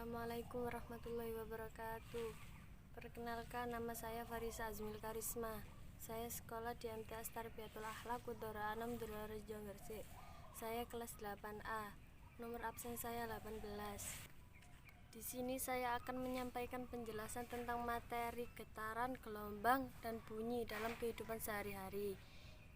Assalamualaikum warahmatullahi wabarakatuh. Perkenalkan, nama saya Farisa Azmil Karisma. Saya sekolah di MTS Tarbiyatul Akhlaq Udara 6 Durarjo Gresik. Saya kelas 8A. Nomor absen saya 18. Di sini saya akan menyampaikan penjelasan tentang materi getaran, gelombang, dan bunyi dalam kehidupan sehari-hari.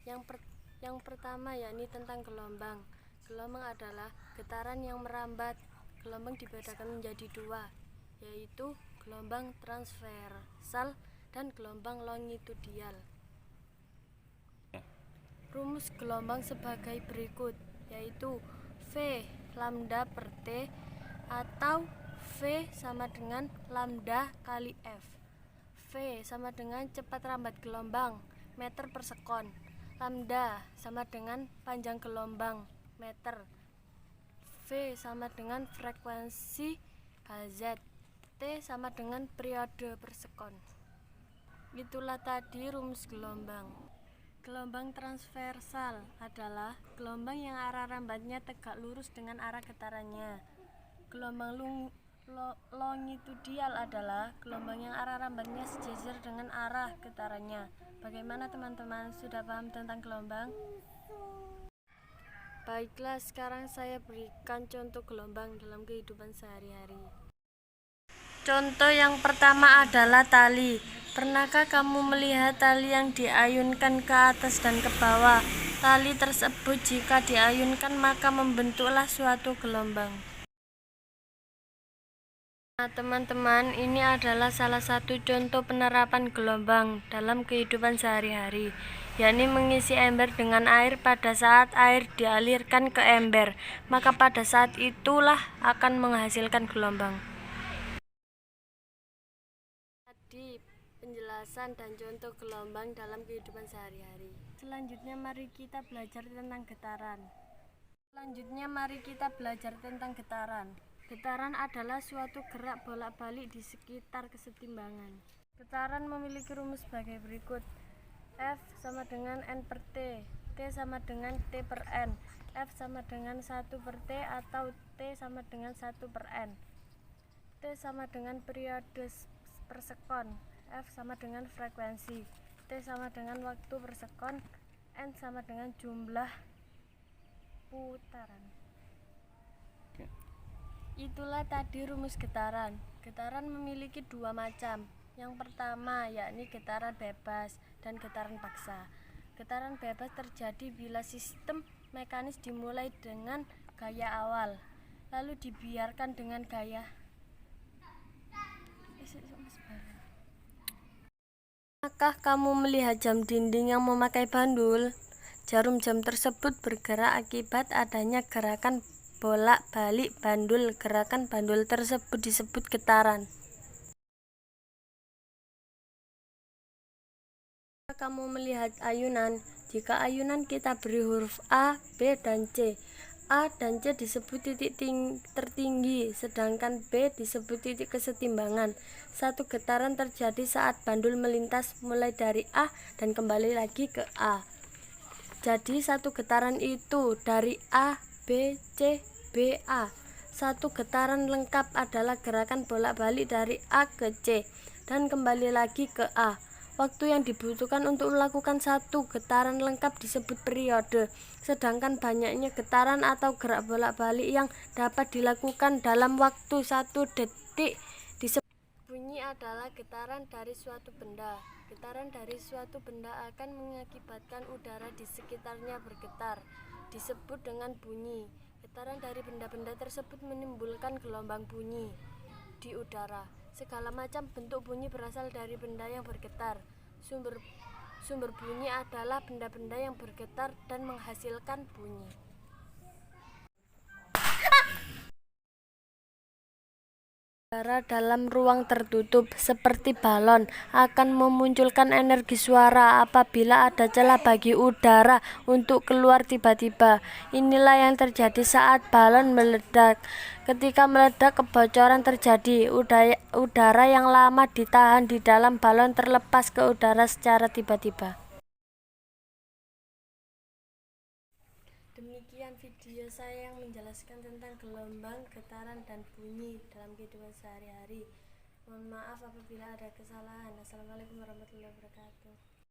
Yang pertama yakni tentang gelombang. Gelombang adalah getaran yang merambat. Gelombang dibedakan menjadi dua, yaitu gelombang transversal dan gelombang longitudinal. Rumus gelombang sebagai berikut, yaitu V lambda per T atau V sama dengan lambda kali F. V sama dengan cepat rambat gelombang meter per sekon. Lambda sama dengan panjang gelombang meter. V sama dengan frekuensi Hz. T sama dengan periode per sekon. Itulah tadi rumus gelombang. Gelombang transversal adalah gelombang yang arah rambatnya tegak lurus dengan arah getarannya. Gelombang longitudinal adalah gelombang yang arah rambatnya sejajar dengan arah getarannya. Bagaimana teman-teman, sudah paham tentang gelombang? Baiklah, sekarang saya berikan contoh gelombang dalam kehidupan sehari-hari. Contoh yang pertama adalah tali. Pernahkah kamu melihat tali yang diayunkan ke atas dan ke bawah? Tali tersebut jika diayunkan maka membentuklah suatu gelombang. Nah, teman-teman, ini adalah salah satu contoh penerapan gelombang dalam kehidupan sehari-hari, yakni mengisi ember dengan air. Pada saat air dialirkan ke ember, maka pada saat itulah akan menghasilkan gelombang. Tadi penjelasan dan contoh gelombang dalam kehidupan sehari-hari. Selanjutnya mari kita belajar tentang getaran. Getaran adalah suatu gerak bolak-balik di sekitar kesetimbangan. Getaran memiliki rumus sebagai berikut. F sama dengan N per T, T sama dengan T per N, F sama dengan 1 per T atau T sama dengan 1 per N. T sama dengan periode per sekon, F sama dengan frekuensi, T sama dengan waktu per sekon, N sama dengan jumlah putaran. Itulah tadi rumus getaran. Getaran memiliki dua macam. Yang pertama yakni getaran bebas dan getaran paksa. Getaran bebas terjadi bila sistem mekanis dimulai dengan gaya awal, lalu dibiarkan dengan gaya. Apakah kamu melihat jam dinding yang memakai bandul? Jarum jam tersebut bergerak akibat adanya gerakan bolak-balik bandul. Gerakan bandul tersebut disebut getaran. Kamu melihat ayunan. Jika ayunan kita beri huruf A, B, dan C. A dan C disebut titik tertinggi, sedangkan B disebut titik kesetimbangan. Satu getaran terjadi saat bandul melintas mulai dari A dan kembali lagi ke A. Jadi satu getaran itu dari A, B, C, B, A. Satu getaran lengkap adalah gerakan bolak-balik dari A ke C dan kembali lagi ke A. Waktu yang dibutuhkan untuk melakukan satu getaran lengkap disebut periode, sedangkan banyaknya getaran atau gerak bolak-balik yang dapat dilakukan dalam waktu 1 detik disebut. Bunyi adalah getaran dari suatu benda. Getaran dari suatu benda akan mengakibatkan udara di sekitarnya bergetar, disebut dengan bunyi. Getaran dari benda-benda tersebut menimbulkan gelombang bunyi di udara. Segala macam bentuk bunyi berasal dari benda yang bergetar. Sumber bunyi adalah benda-benda yang bergetar dan menghasilkan bunyi. Udara dalam ruang tertutup seperti balon akan memunculkan energi suara apabila ada celah bagi udara untuk keluar tiba-tiba. Inilah yang terjadi saat balon meledak. Ketika meledak, kebocoran terjadi. Udara yang lama ditahan di dalam balon terlepas ke udara secara tiba-tiba. Demikian video saya yang menjelaskan tentang gelombang, getaran, pelajaran dan bunyi dalam kehidupan sehari-hari. Mohon maaf apabila ada kesalahan. Assalamualaikum warahmatullahi wabarakatuh.